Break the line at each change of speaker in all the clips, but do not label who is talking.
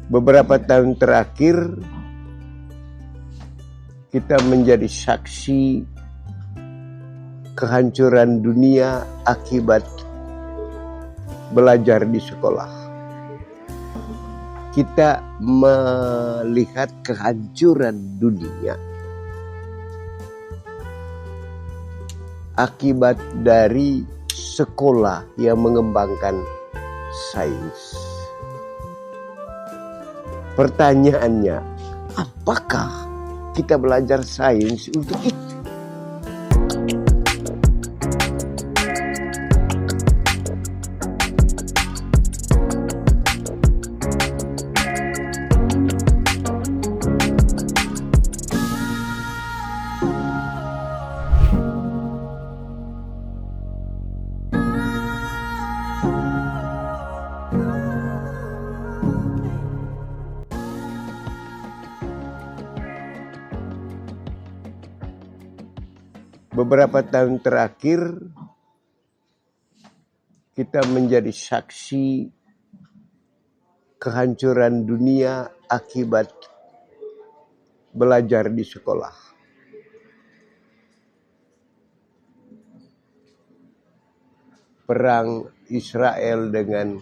Beberapa tahun terakhir kita menjadi saksi kehancuran dunia akibat belajar di sekolah. Kita melihat kehancuran dunia akibat dari sekolah yang mengembangkan sains. Pertanyaannya, apakah kita belajar sains untuk itu? Beberapa tahun terakhir kita menjadi saksi kehancuran dunia akibat belajar di sekolah. Perang Israel dengan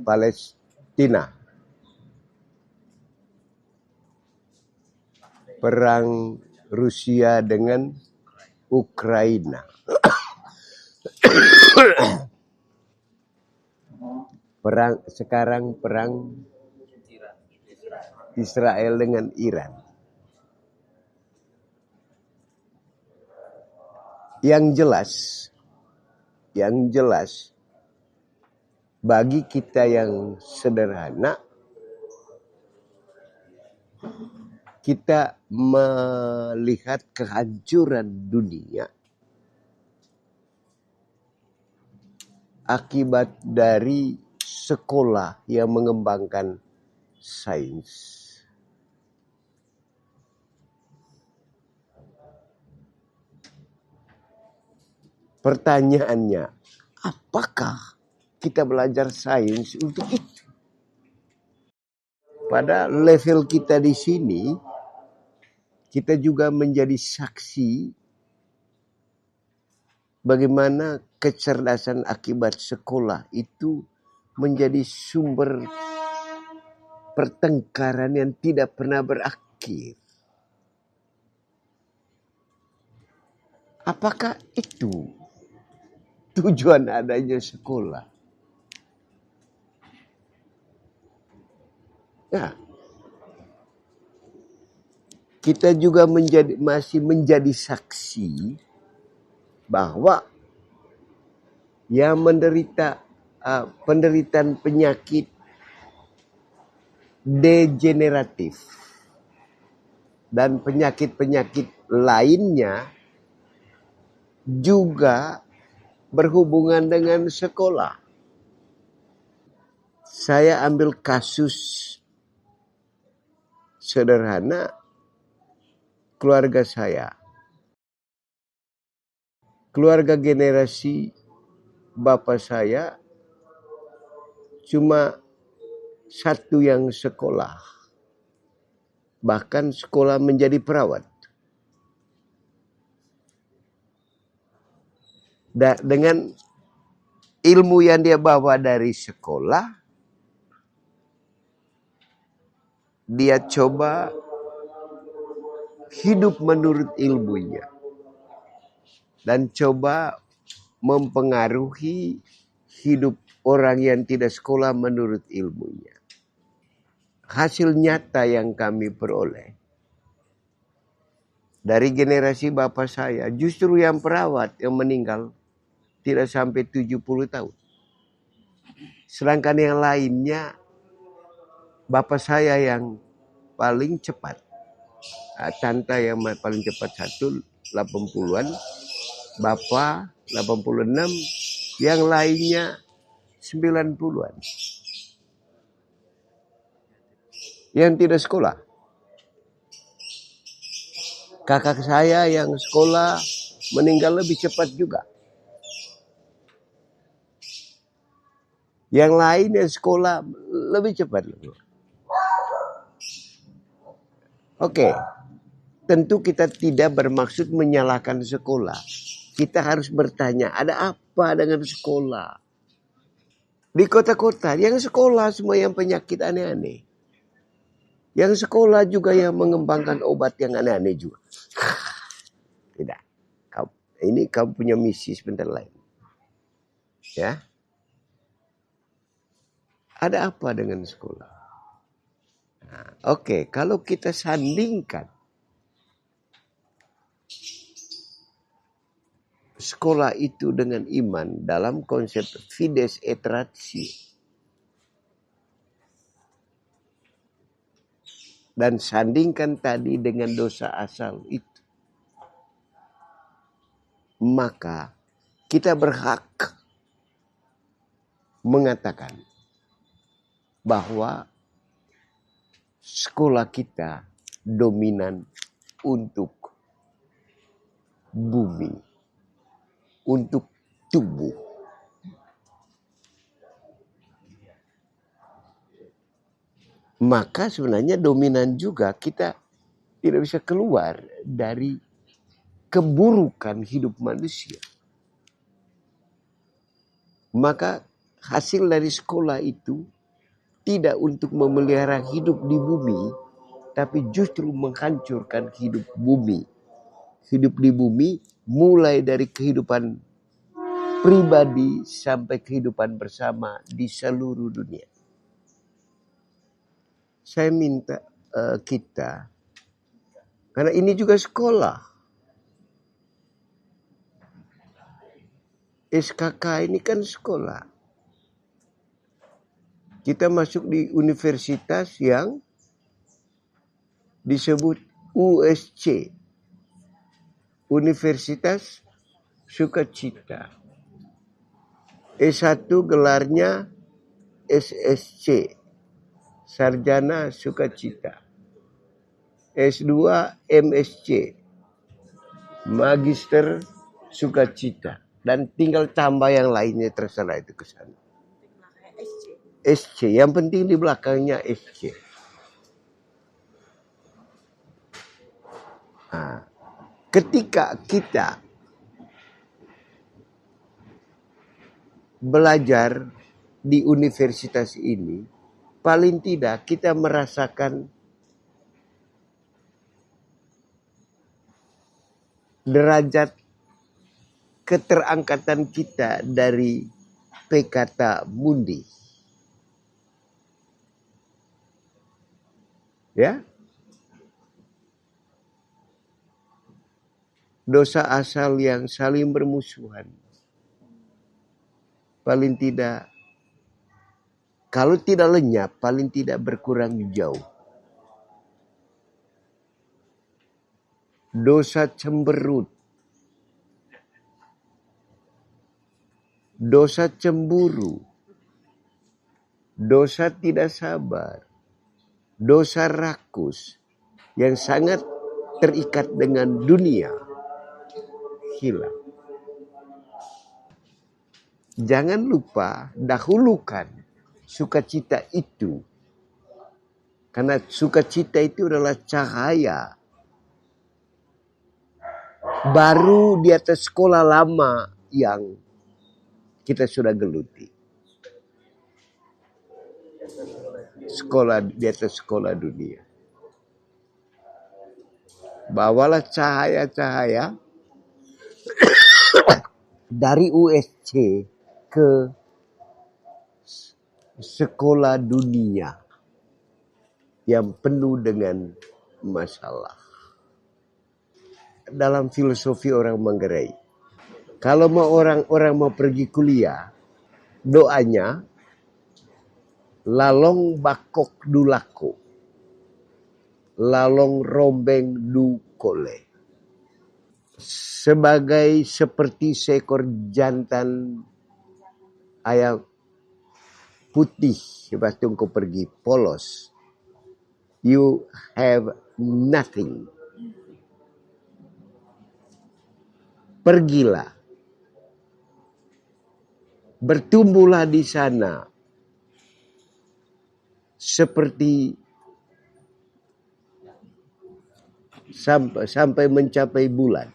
Palestina. Perang Rusia dengan Ukraina. Perang Israel dengan Iran. Yang jelas bagi kita yang sederhana, kita melihat kehancuran dunia akibat dari sekolah yang mengembangkan sains. Pertanyaannya, apakah kita belajar sains untuk itu? Pada level kita di sini, kita juga menjadi saksi bagaimana kecerdasan akibat sekolah itu menjadi sumber pertengkaran yang tidak pernah berakhir. Apakah itu tujuan adanya sekolah? Ya, kita juga masih menjadi saksi bahwa yang menderita penderitaan penyakit degeneratif dan penyakit-penyakit lainnya juga berhubungan dengan sekolah. Saya ambil kasus sederhana keluarga saya. Keluarga generasi bapak saya cuma satu yang sekolah. Bahkan sekolah menjadi perawat. Dengan ilmu yang dia bawa dari sekolah, dia coba hidup menurut ilmunya dan coba mempengaruhi hidup orang yang tidak sekolah menurut ilmunya. Hasil nyata yang kami peroleh dari generasi bapak saya, justru yang perawat yang meninggal tidak sampai 70 tahun. Sedangkan yang lainnya, bapak saya yang paling cepat. Tante yang paling cepat 80-an, bapak 86, yang lainnya 90-an. Yang tidak sekolah. Kakak saya yang sekolah meninggal lebih cepat juga. Yang lain yang sekolah lebih cepat. Oke, tentu kita tidak bermaksud menyalahkan sekolah. Kita harus bertanya, ada apa dengan sekolah? Di kota-kota, yang sekolah semua yang penyakit aneh-aneh. Yang sekolah juga yang mengembangkan obat yang aneh-aneh juga. Tidak. Ini kamu punya misi sebentar lain. Ya. Ada apa dengan sekolah? Nah, oke, kalau kita sandingkan sekolah itu dengan iman dalam konsep fides et ratio, dan sandingkan tadi dengan dosa asal itu, maka kita berhak mengatakan bahwa sekolah kita dominan untuk bumi, untuk tubuh. Maka sebenarnya dominan juga kita tidak bisa keluar dari keburukan hidup manusia. Maka hasil dari sekolah itu tidak untuk memelihara hidup di bumi, tapi justru menghancurkan hidup bumi. Hidup di bumi mulai dari kehidupan pribadi sampai kehidupan bersama di seluruh dunia. Saya minta kita, karena ini juga sekolah. SKK ini kan sekolah. Kita masuk di universitas yang disebut USC. Universitas Sukacita. S1 gelarnya SSC. Sarjana Sukacita. S2 MSc. Magister Sukacita. Dan tinggal tambah yang lainnya, terserah itu ke sana. SC, yang penting di belakangnya SC. Nah, ketika kita belajar di universitas ini, paling tidak kita merasakan derajat keterangkatan kita dari Peccata Mundi. Ya. Dosa asal yang saling bermusuhan. Paling tidak, kalau tidak lenyap, paling tidak berkurang jauh. Dosa cemberut. Dosa cemburu. Dosa tidak sabar. Dosa rakus yang sangat terikat dengan dunia hilang. Jangan lupa dahulukan sukacita itu. Karena sukacita itu adalah cahaya. Baru di atas sekolah lama yang kita sudah geluti. Sekolah di atas sekolah dunia. Bawalah cahaya-cahaya dari USC ke sekolah dunia yang penuh dengan masalah. Dalam filosofi orang Manggarai, kalau orang mau pergi kuliah, doanya lalong bakok dulako, lalong rombeng du kole. Seperti seekor jantan ayam putih, sebab kau pergi polos, you have nothing. Pergilah, bertumbuhlah di sana, seperti sampai mencapai bulan,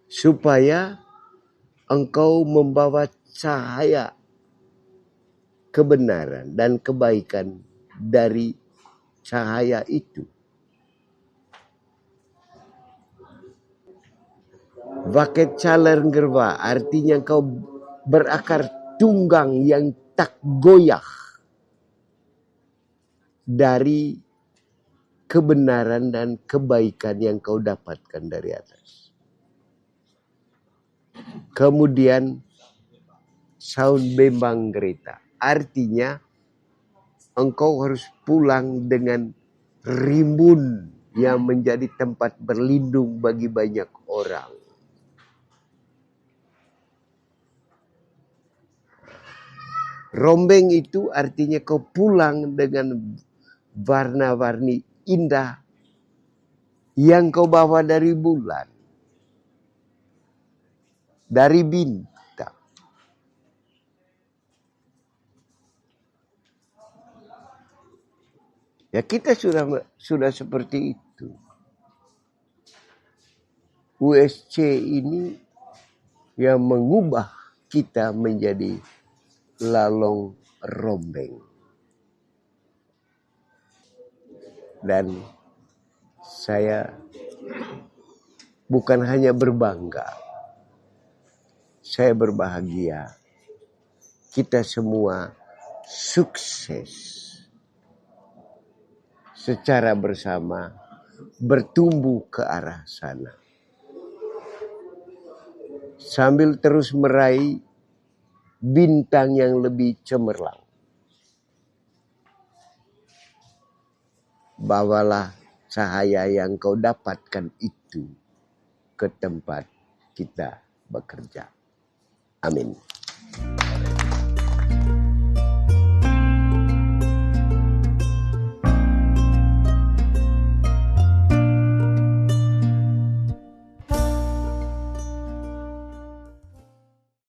supaya engkau membawa cahaya kebenaran dan kebaikan dari cahaya itu. Vaket caler gerva, artinya engkau berakar tunggang yang tak goyah dari kebenaran dan kebaikan yang kau dapatkan dari atas. Kemudian sound bembang gerita, artinya engkau harus pulang dengan rimbun yang menjadi tempat berlindung bagi banyak orang. Rombeng itu artinya kau pulang dengan warna-warni indah yang kau bawa dari bulan, dari bintang. Ya, kita sudah seperti itu. USC ini yang mengubah kita menjadi lalong rombeng. Dan saya bukan hanya berbangga, saya berbahagia. Kita semua sukses secara bersama bertumbuh ke arah sana. Sambil terus meraih bintang yang lebih cemerlang. Bawalah cahaya yang kau dapatkan itu ke tempat kita bekerja. Amin.